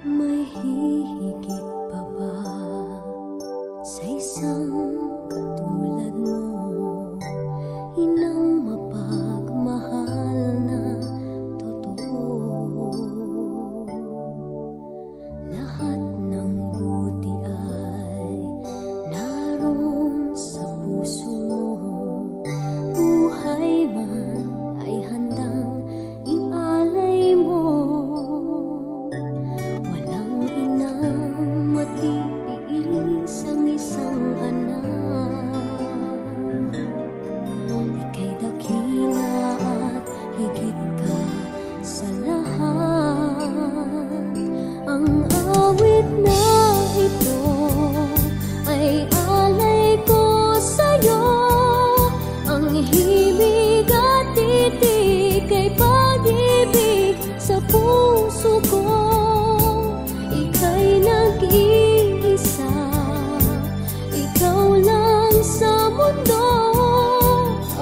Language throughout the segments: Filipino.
May hihigit pa ba sa isang katulad mo? Inang mapagmahal na totoo. Lahat ng buti ay naroon sa puso mo. Buhay man ay handang ialay mo. Walang inang matiis ang isang anak. Ika'y dakila at higit ka sa lahat. Ang awit na ito ay alay ko sa'yo. Ang himig at titig ay pag-ibig sa puso ko. Ika'y nag-iisa, ikaw lang sa mundo.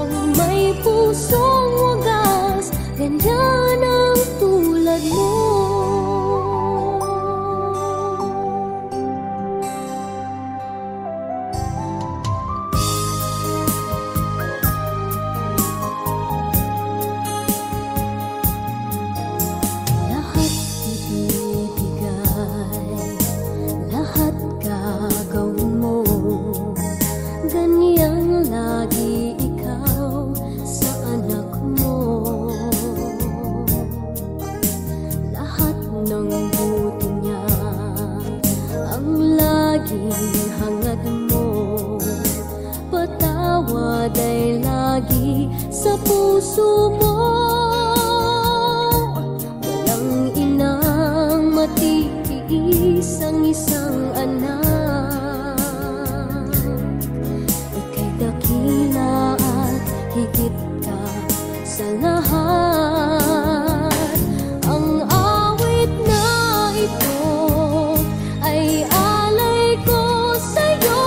Ang may pusong wagas, ganyan ang tulad mo. Lahat ibibigay, lahat gagawin mo. Ganyang lagi ikaw sa anak mo. Lahat ng buti niya ang laging hangad mo. Patawad ay lagi sa puso mo. Walang inang matiis ang isang anak. Ika'y dakila at higit ka sa lahat. Ang awit na ito ay alay ko sa'yo.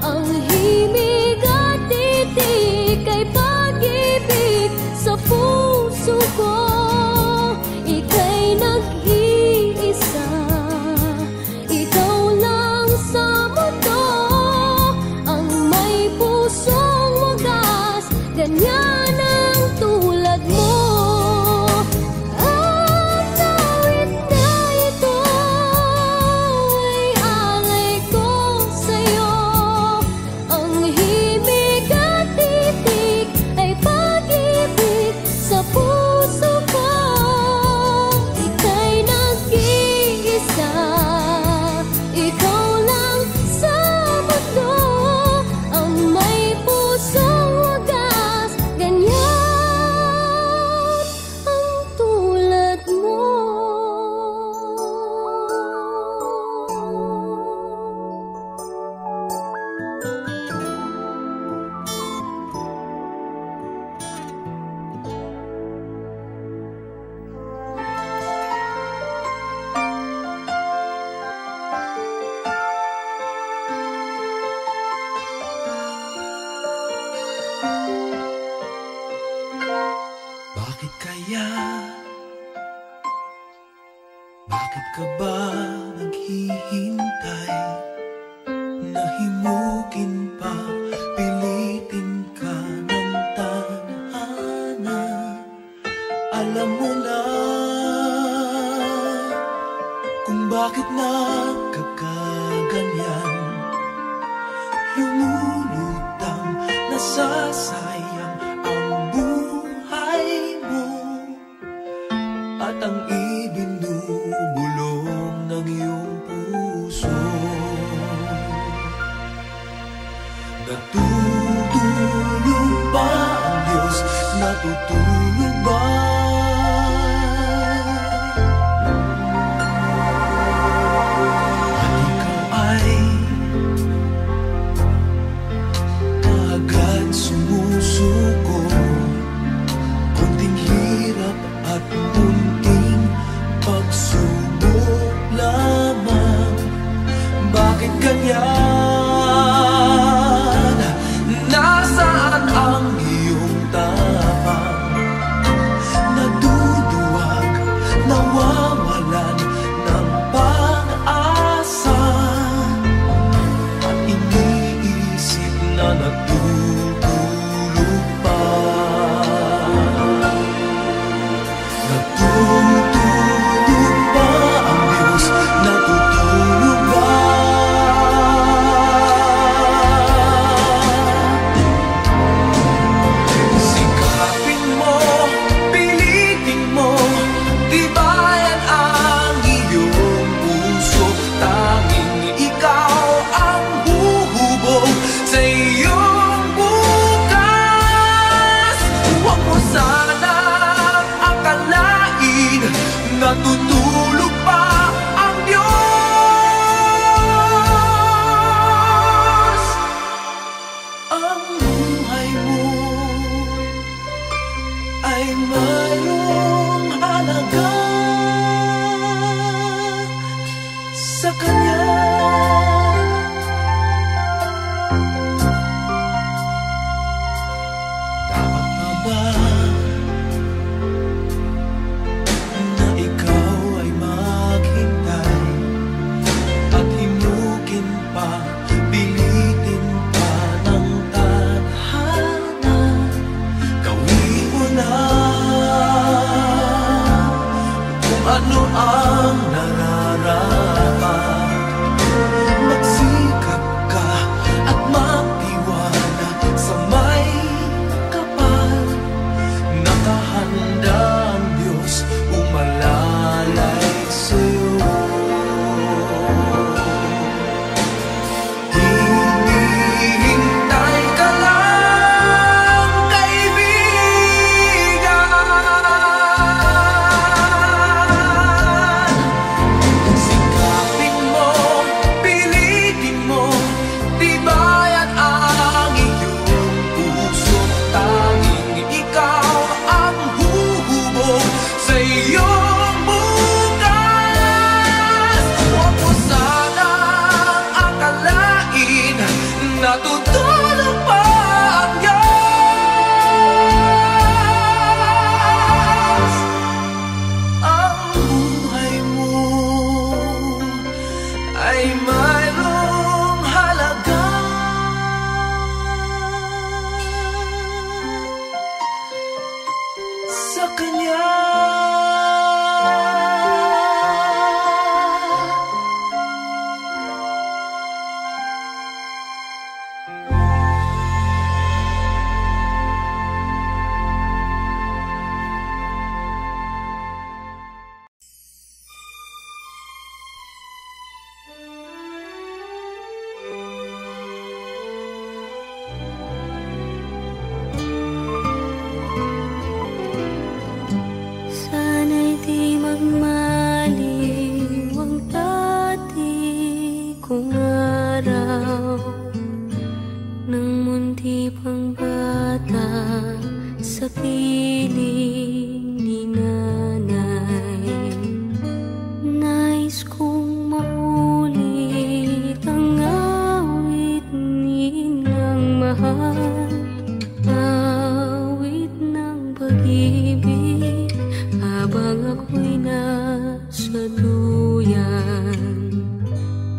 Ang himig at titig ay pag-ibig sa puso ko. Ika'y nag-iisa, ikaw lang sa mundo. Ang may pusong wagas, ganyan ang tulad mo. Ang awit na ito ay alay ko sa'yo. Ang himig at titig ay pag-ibig sa puso ko. Ika'y nag-iisa, ikaw lang sa mundo. Ang may pusong wagas, ganyan ang tulad mo. Bakit kaya? Bakit ka ba naghihintay? Nahimukin pa, pilitin ka ng tadhana. Alam mo na kung bakit nagkakaganyan. Lumulutang, nasasayang ang buhay mo at ang ibinubulong ng iyong puso. Natutulog ba ang Diyos? Natutulog ba? At ikaw ay agad sumusuko. Kunting hirap at kunting pagsubok lamang. Bakit ganyan? Nasaan ang iyong tapang? natutulog pa ang Diyos. Ang buhay mo ay mayroong halaga sa Kanya. Dapat na ba na ikaw ay maghintay at himukin pa, pilitin pa ng tadhana? Gawin mo na kung ano ang nararapat. Magsikap ka at magtiwala sa may kapal. Nakahanda ang Diyos umalalay sa'yo. Hinihintay ka lang, kaibigan. Sikapin mo, pilitin mo, tibayan ang iyong puso. Tanging ikaw ang huhubog sa iyong bukas. Huwag mo sanang akalain natutulog pa ang Diyos. Ang buhay mo ay mayroong halaga sa Kanya. Sana'y di magmaliw ang dati kong araw, nang munti pang bata sa piling ni nanay. Nais kong maulit ang awit nilang mahal, awit ng pag-ibig habang ako'y nasa duyan.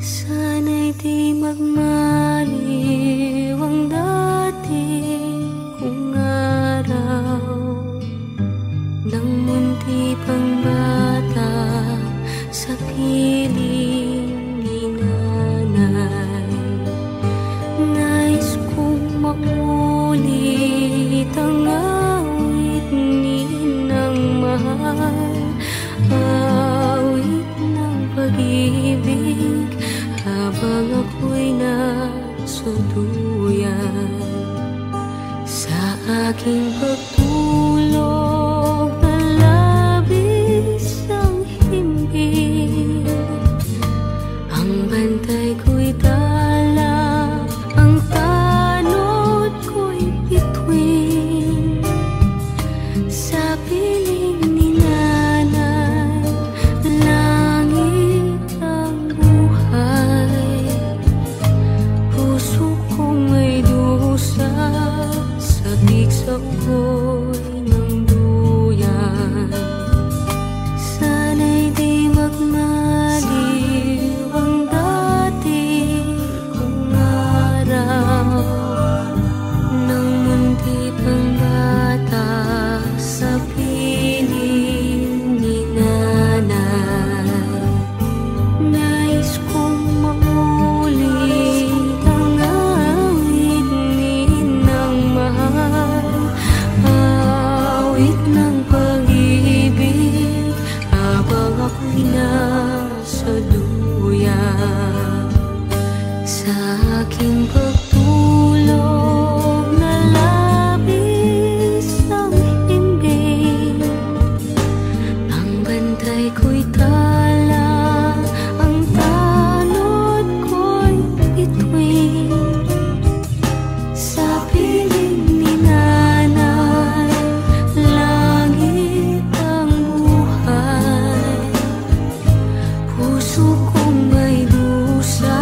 Sana'y di magmaliw ang dati kong araw, nang munti pang bata sa piling ni nanay. Nais kong maulit ang awit ninang mahal, awit ng pag-ibig habang ako'y nasa duyan. Sa aking pagtulog na labis ang himbing, ang bantay ko'y tala, ang tanod ko'y bituin. Sa piling ni nanay, langit ang buhay. Puso kong may dusa, sabik sa ulo. ko'y tala, ang tanod ko'y bituin sa piling ni nanay. Langit ang buhay, puso kong may dusa,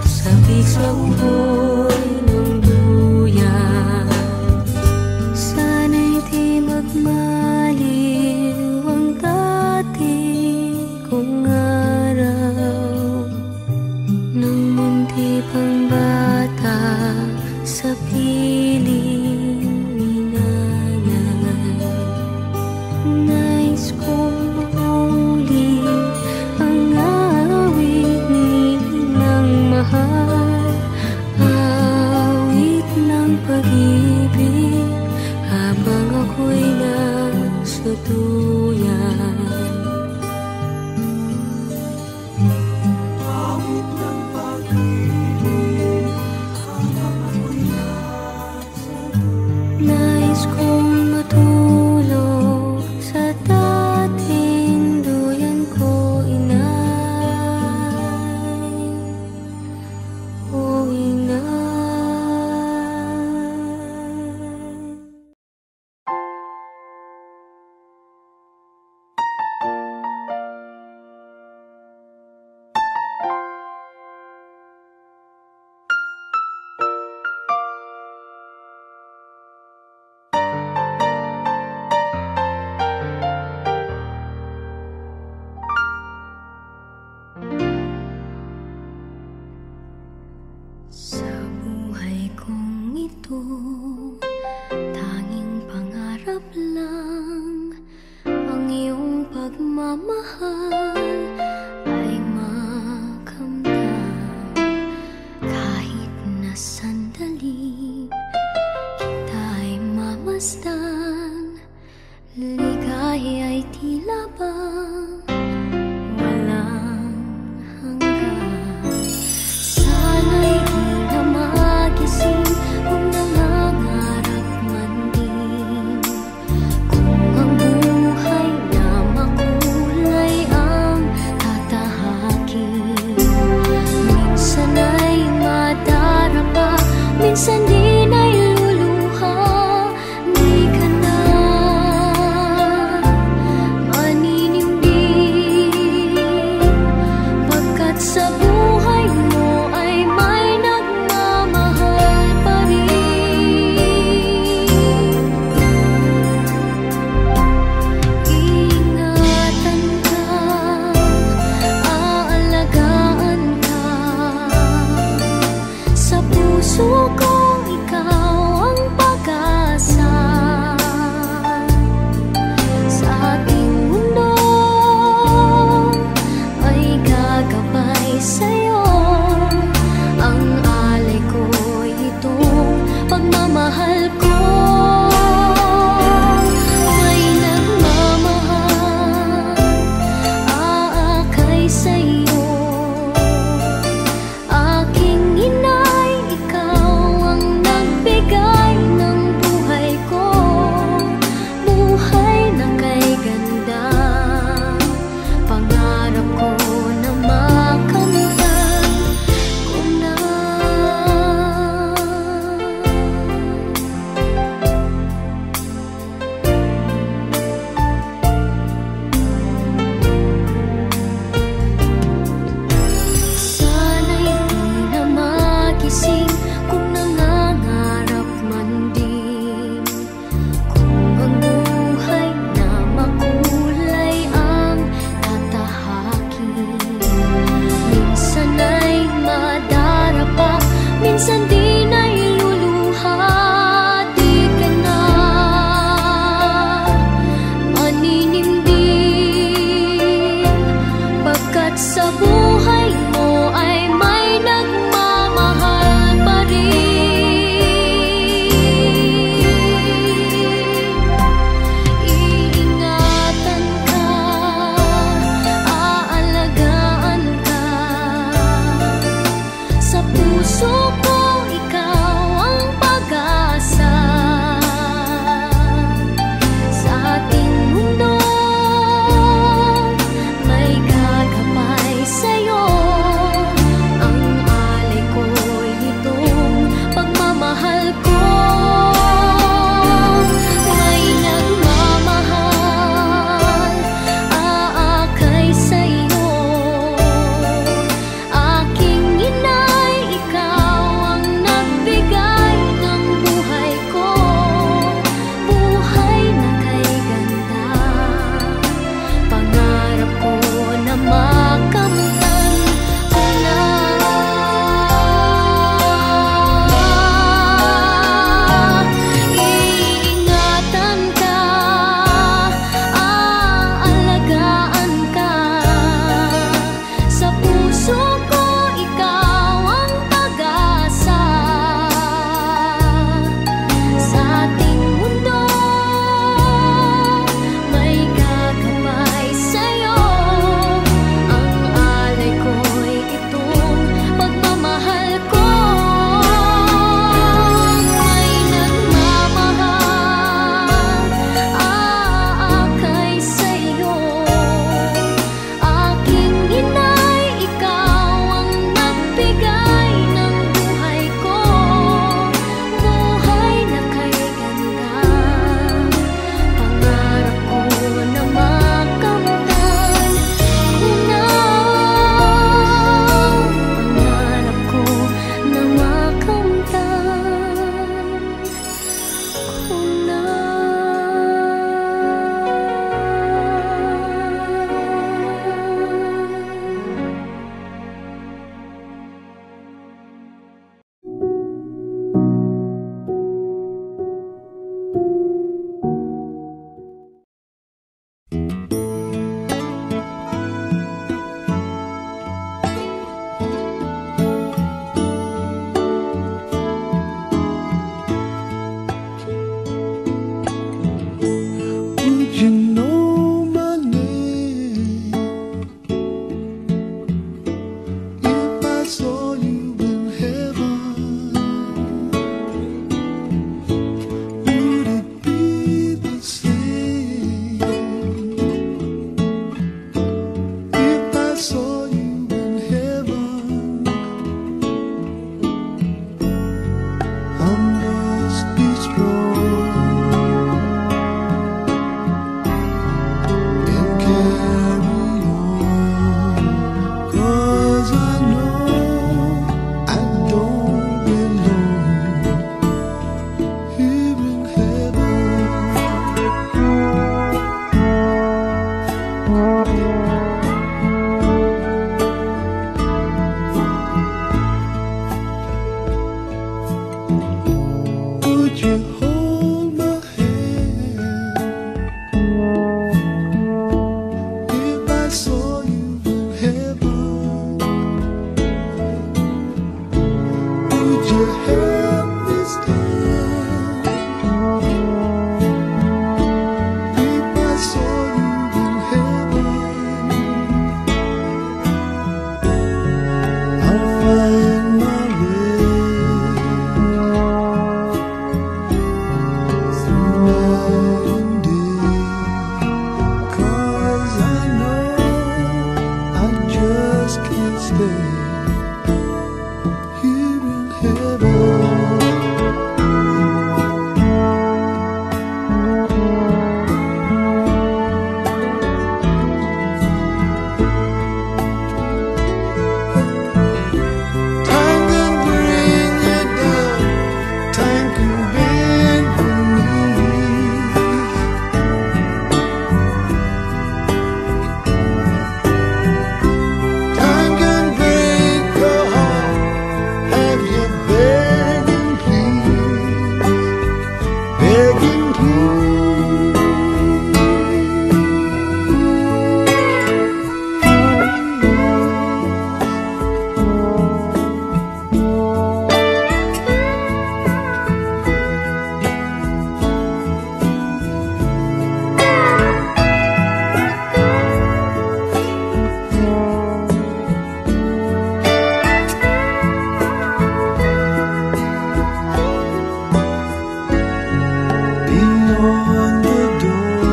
sabik sa uboy ng duyan. Sana'y di magmaliw ang dati kong araw, nang munti pang bata sa piling ni nanay. Nais kong mauli ang awit ni ng mahal, awit ng pag-ibig, habang ako'y nasa duyan. Awit ng pag-ibig, habang ako'y nasa Nais kong matulog sa dating duyan ko, inay, o inay. Sa buhay kong ito, tanging pangarap lang ang iyong pagmamahal ay makamtan. Kahit na sandali kita'y mamasdan, ligay ay tila bang walang hanggan. Sana'y di na magising kung nangangarap man din, kung ang buhay na makulay ang tatahakin. Minsan ay madarapa, minsan din ay luluha. Di ka na maninindig, pagkat sa buhay mo ay may nagmamahal pa rin. Ingatan ka, aalagaan ka, sa puso ko ikaw ang pag-asa. Sa ating mundo ay gagabay sa'yo, ang alay ko'y itong pagmamahal ko. May nagmamahal, aakay sa'yo, aking inay, ikaw ang nagbigay ng buhay ko. Buhay na kay ganda, pangarap ko na makamtan ko na. Sana'y di na magising kung nangangarap man din, kung ang buhay na makulay ang tatahakin. Minsan ay madarapa, minsan din ay luluha. Di ka na maninindig, pagkat sa buhay mo ay may nagmamahal pa rin. Iingatan ka, aalagaan ka, sa puso ko ikaw ang pag-asa. Sa ating mundo Would you hold my hand if I saw you in heaven? Would you help me stand if I saw you in heaven? I'll find my way night and day, 'cause I know I just can't stay here in heaven. Time can bring you down, time can bend your knees. Time can break your heart, have you begging please, begging please. Beyond the door,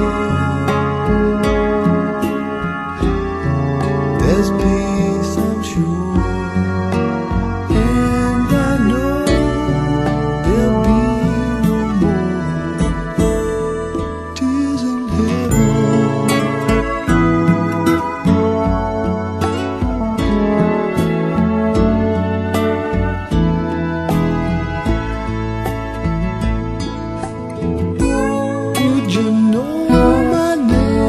there's peace, I'm sure, and I know there'll be no more tears in heaven. Would you know my name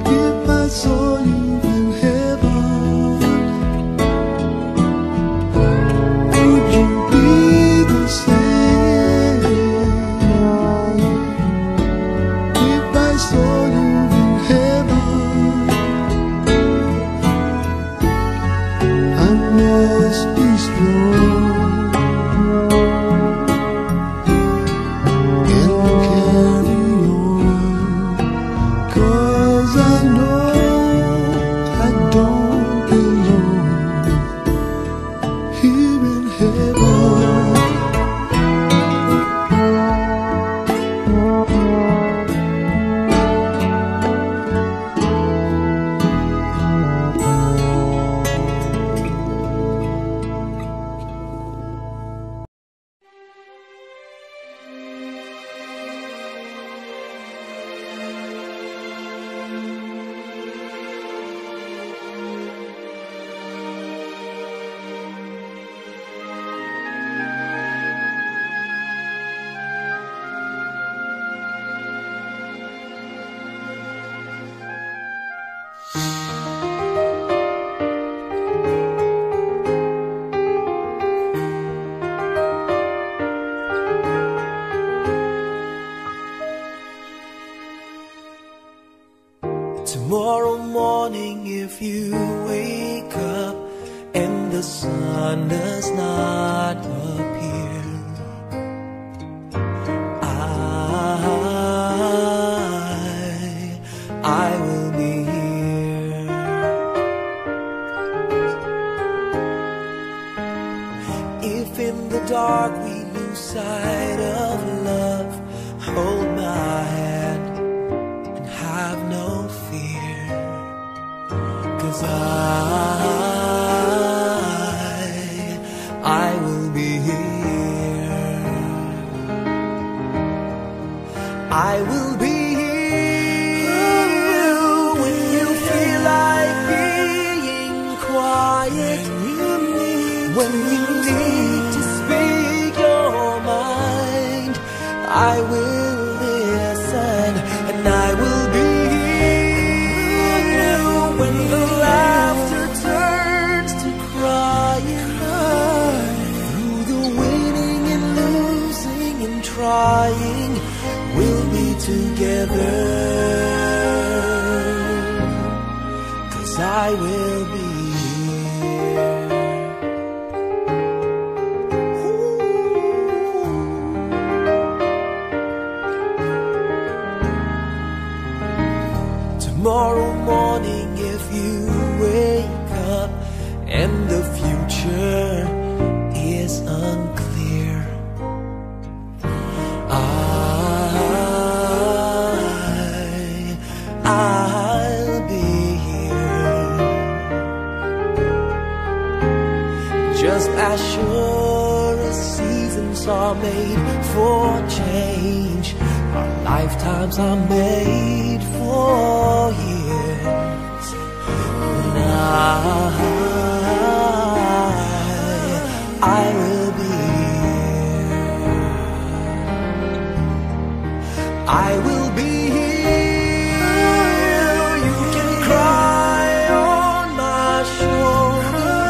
if I saw you in heaven? Would you be the same if I saw you in heaven? I must be strong and carry on, 'cause I know I don't belong here in heaven. Tomorrow morning, if you wake up and the sun does not appear, I will be here. If in the dark we lose sight of love, hold my hand and have no fear, 'cause I will be here. I will be here when you feel like being quiet, when you need to speak your mind. I will listen and I will be tomorrow morning. If you wake up and the future is unclear, I'll be here, just as sure as seasons are made for change. Our lifetimes are made for years. And I will be here. I will be here. You can cry on my shoulder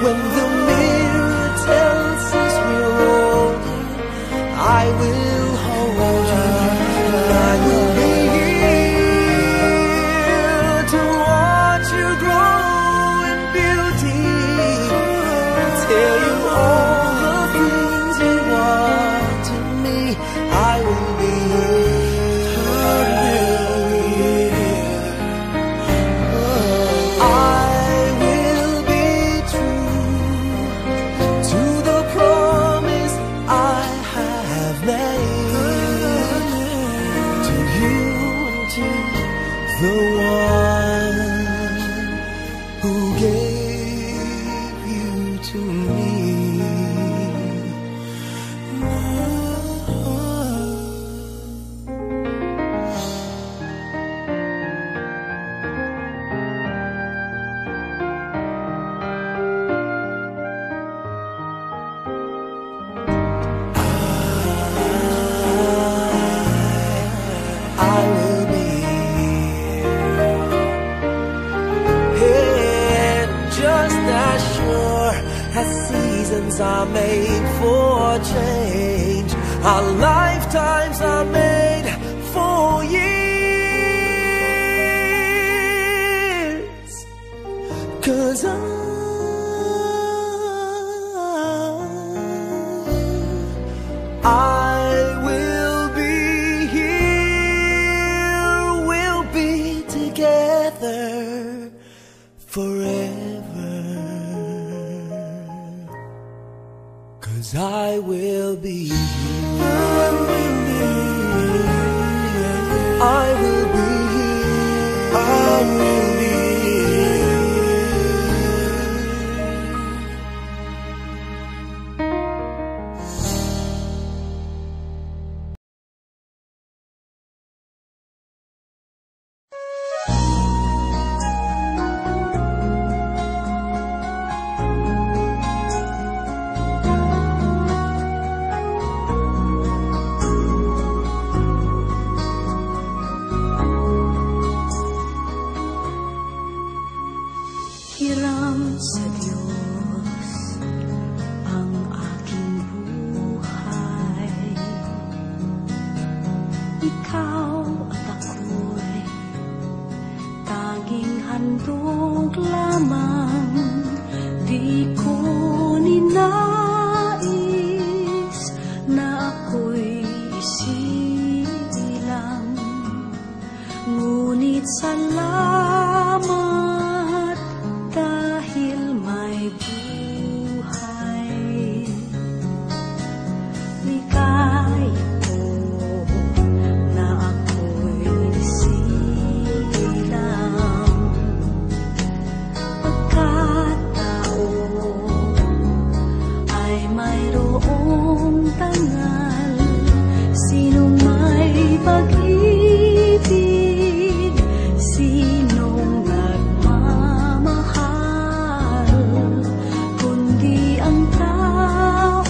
when the mirror tells us we're older. I will hold you. I will be here to watch you grow in beauty, tell you all the things you are to me. I will be the one who gave you to me. I will be as seasons are made for change. Our lifetimes are made for years. 'Cause I will be here. We'll be together forever. 'Cause I will be here. I will be here. I will be Hiram sa Diyos ang aking buhay. Ikaw at ako'y tanging handog lamang. Di ko ninais na ako'y isilang. Ngunit salamat dahil may buhay. Ligaya ko na ako'y silang. Pagkataon ay mayroong tangal. Sinong may pag-ibig, sinong nagmamahal, kundi ang tao,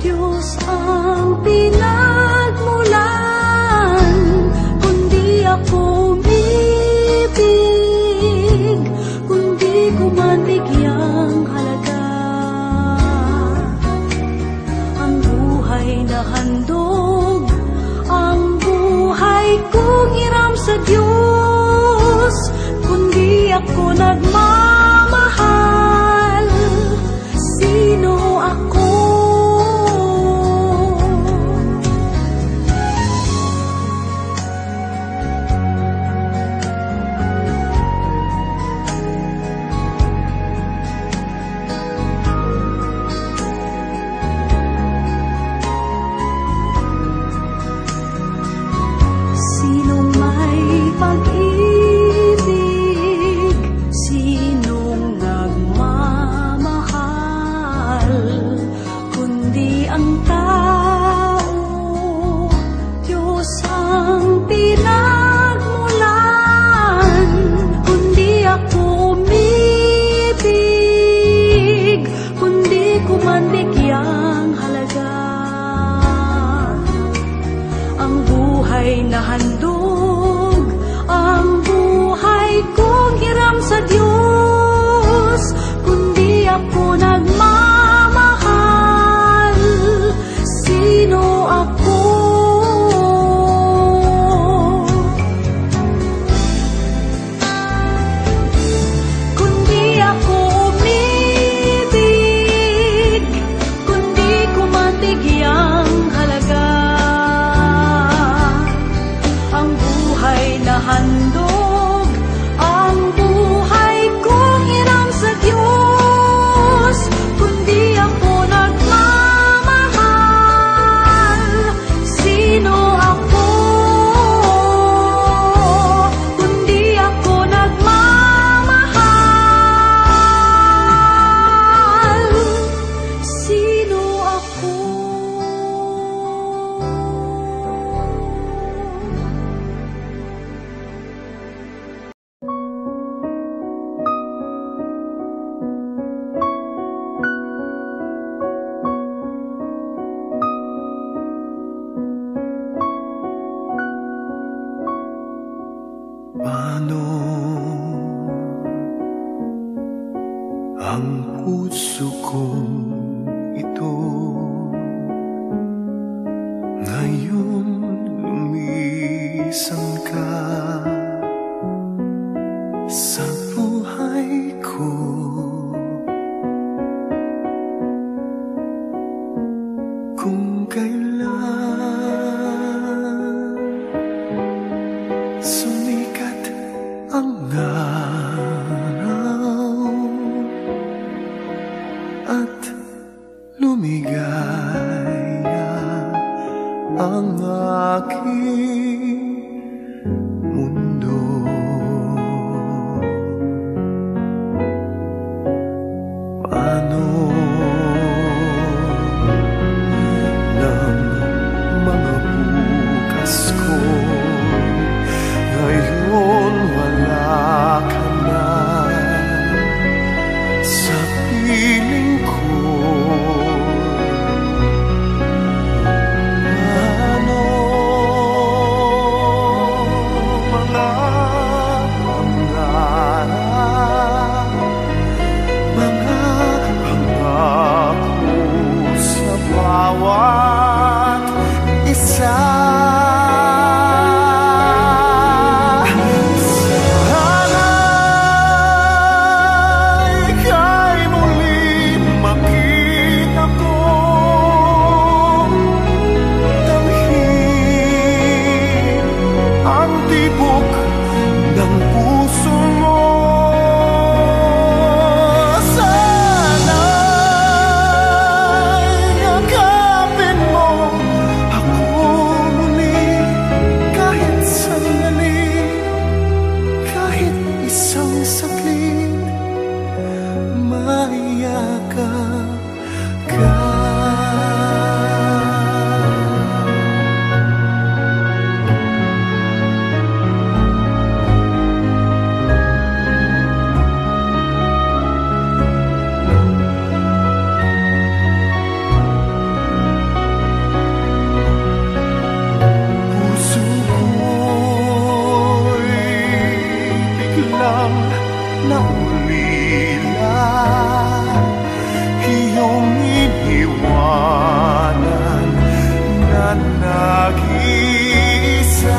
Diyos ang pinagmulan. Kundi ako umibig, kundi ko man bigyang halaga ang buhay na handog, ang buhay kong hiram sa Diyos. nagmamahal, sino ako? Sinong may pag-ibig, sinong nagmamahal, kundi ang tao, Diyos ang pinagmulan. Kundi ako umibig, kundi ko man bigyang halaga ang buhay na handog, ang buhay kong hiram sa Diyos. Kundi ako nagmamahal, sino ako? Kundi ako umibig, kundi ko man bigyang halaga ang buhay na handog, ang buhay kong hiram sa Diyos. Kundi ako nagmamahal, sino ako? Kundi ako nagmamahal, sino ako? Paano ang puso kong ito ngayon lumisan ka sa buhay ko? Kung kailan sumikat ang araw at lumigaya ang aking mundo, paano ng mga bukas ko ngayon wala ka na sa piling ko? Paano mga pangarap, mga pangako sa bawat isa? nag-iisa.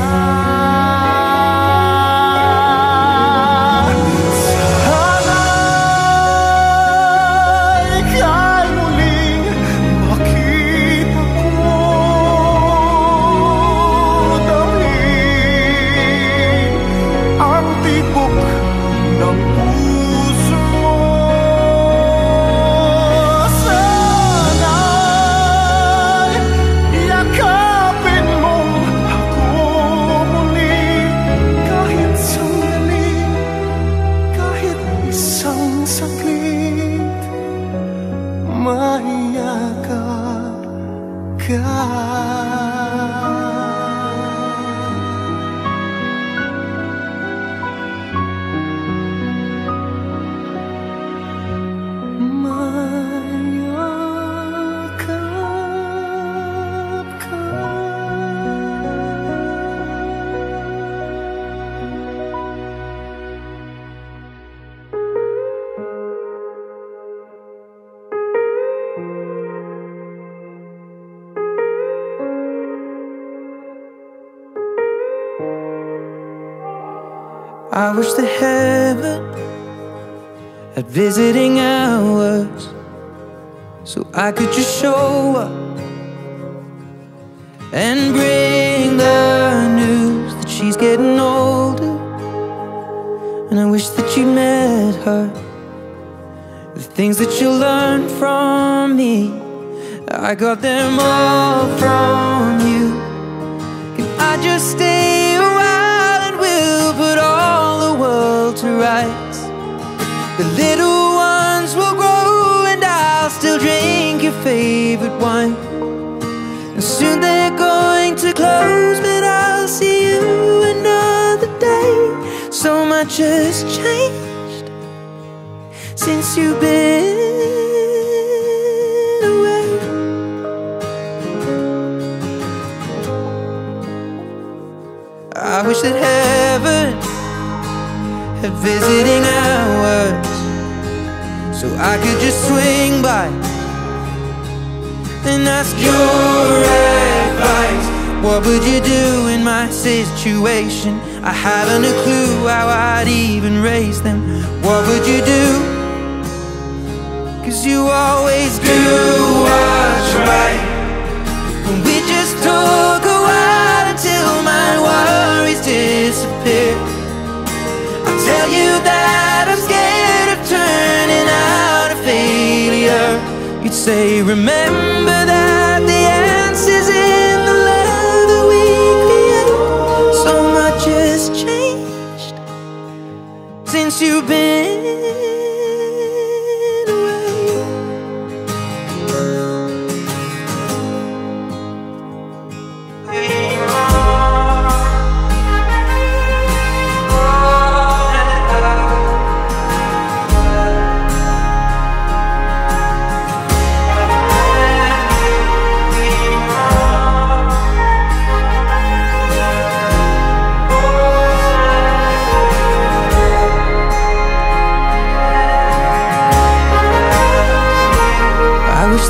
I wish that heaven had visiting hours, so I could just show up and bring the news that she's getting older. And I wish that you met her. The things that you learned from me, I got them all from you. Can I just stay a while and we'll put all the world to rights? The little ones will grow and I'll still drink your favorite wine. And soon they're going to close, but I'll see you another day. So much has changed since you've been away. I wish that heaven had visiting hours, so I could just swing by and ask your advice. What would you do in my situation? I haven't a clue how I'd even raise them. What would you do? 'Cause you always do what's right. And we just took a while until my worries disappear. I'll tell you that I'm scared of turning out a failure. You'd say, remember that the answer's in the love that we create. So much has changed since you've been away.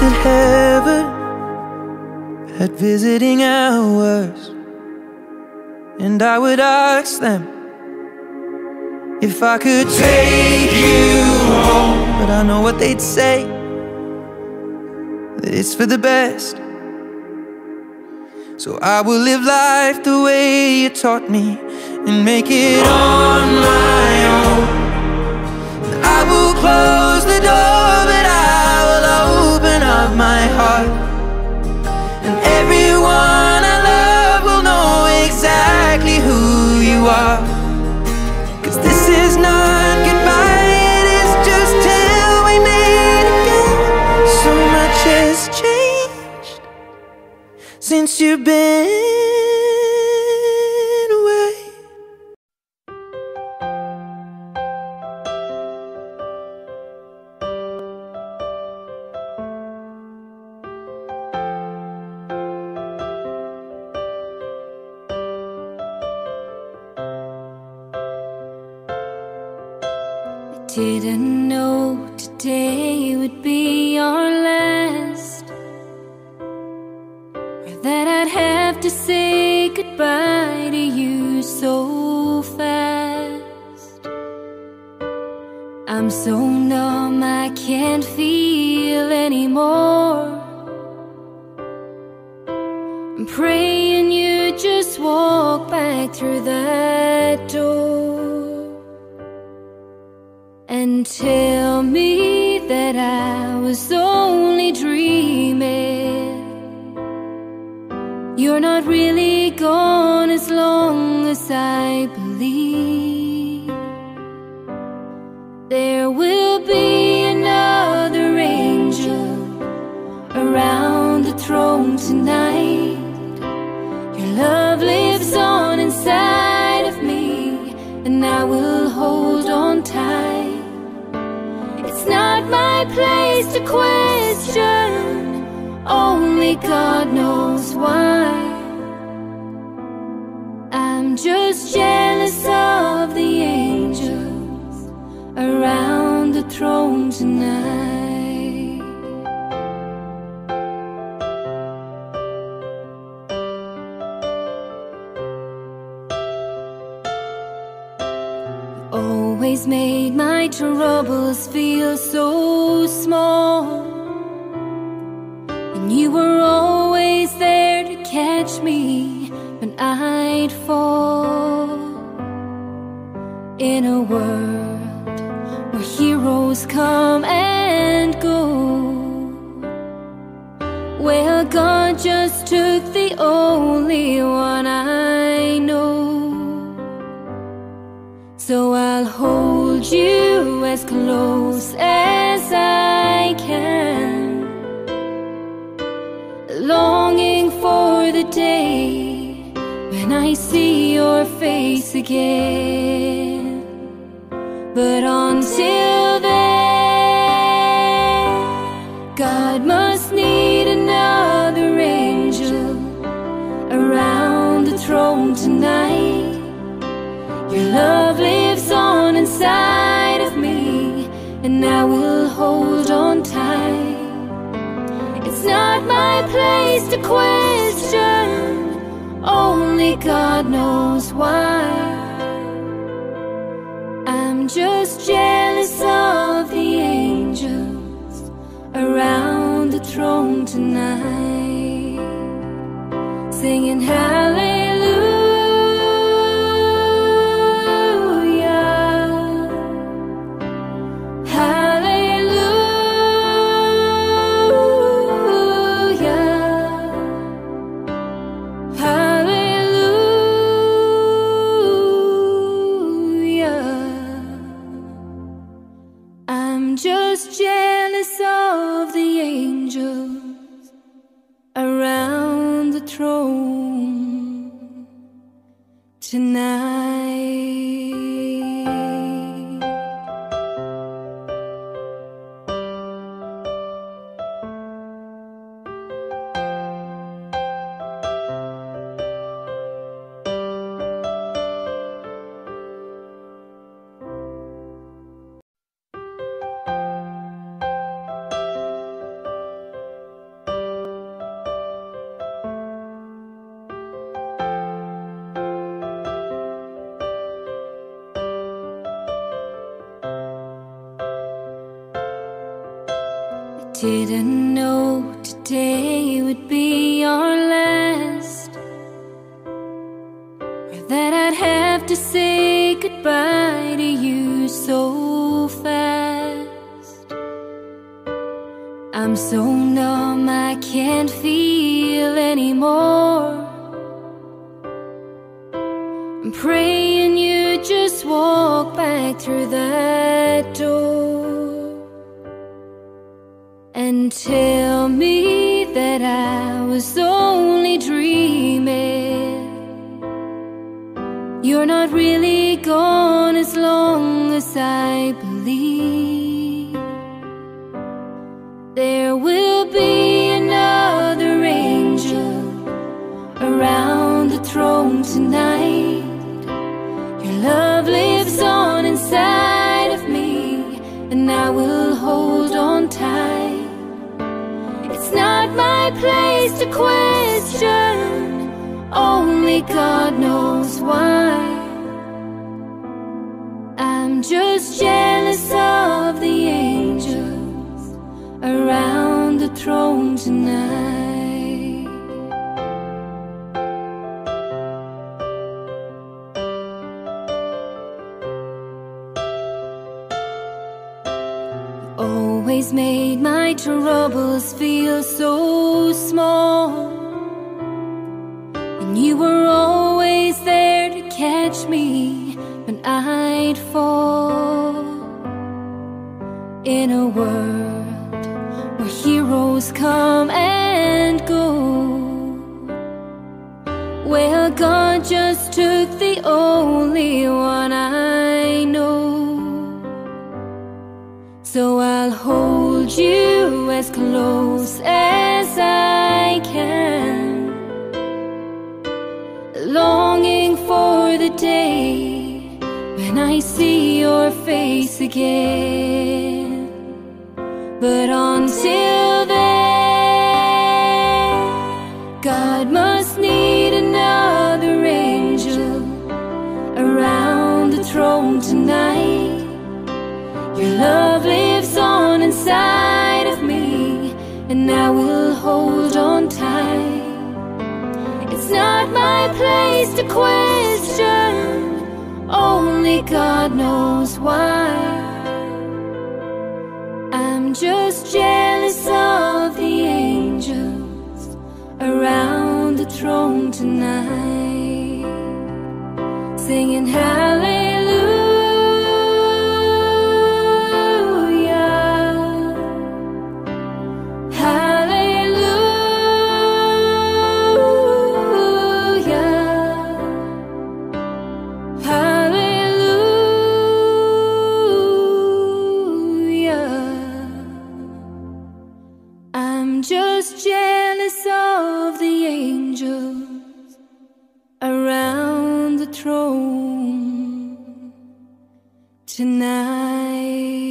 That heaven had visiting hours, and I would ask them if I could take you home. But I know what they'd say, that it's for the best. So I will live life the way you taught me and make it on my own. I will close the door, but I will open up my heart, and everyone I love will know exactly who you are. 'Cause this is not goodbye, it is just till we meet again. So much has changed since you've been away. Didn't know today would be our last, or that I'd have to say goodbye to you so fast. I'm so numb I can't feel anymore. I'm praying you just walk back through that door and tell me that I was only dreaming. You're not really gone as long as I believe. There will be another angel around the throne tonight. Your love lives on inside of me, and I will hold on tight. It's not my place to question, only God knows why. I'm just jealous of the angels around the throne tonight. always made my troubles feel so small, and you were always there to catch me when I'd fall. In a world where heroes come and go, well, God just took the only one I know. So I'll hold you as close as I can, longing for the day when I see your face again. But until then, God must need another angel around the throne tonight. Your love lives on inside of me, and I will hold on tight. It's not my place to question, only God knows why. I'm just jealous of the angels around the throne tonight, singing hallelujah. Just jealous of the angels around the throne tonight. Didn't know today would be our last, or that I'd have to say goodbye to you so fast. I'm so numb I can't feel anymore. I'm praying you just walk back through that door and tell me that I was only dreaming. You're not really gone as long as I believe. There will be another angel around the throne tonight. Your love lives on inside of me, and I will hold on tight. It's not my place to question, only God knows why. I'm just jealous of the angels around the throne tonight. Always made my troubles feel so small, and you were always there to catch me when I'd fall. In a world where heroes come and go, well, God just took the only one I know. So I'll hold you as close as I can, longing for the day when I see your face again. But until then, God must need another angel around the throne throne tonight. Your love lives on inside of me, and I will hold on tight. It's not my place to question, only God knows why. I'm just jealous of the angels around the throne tonight, singing hallelujah, hallelujah, hallelujah. I'm just jealous of the angels around the throne tonight.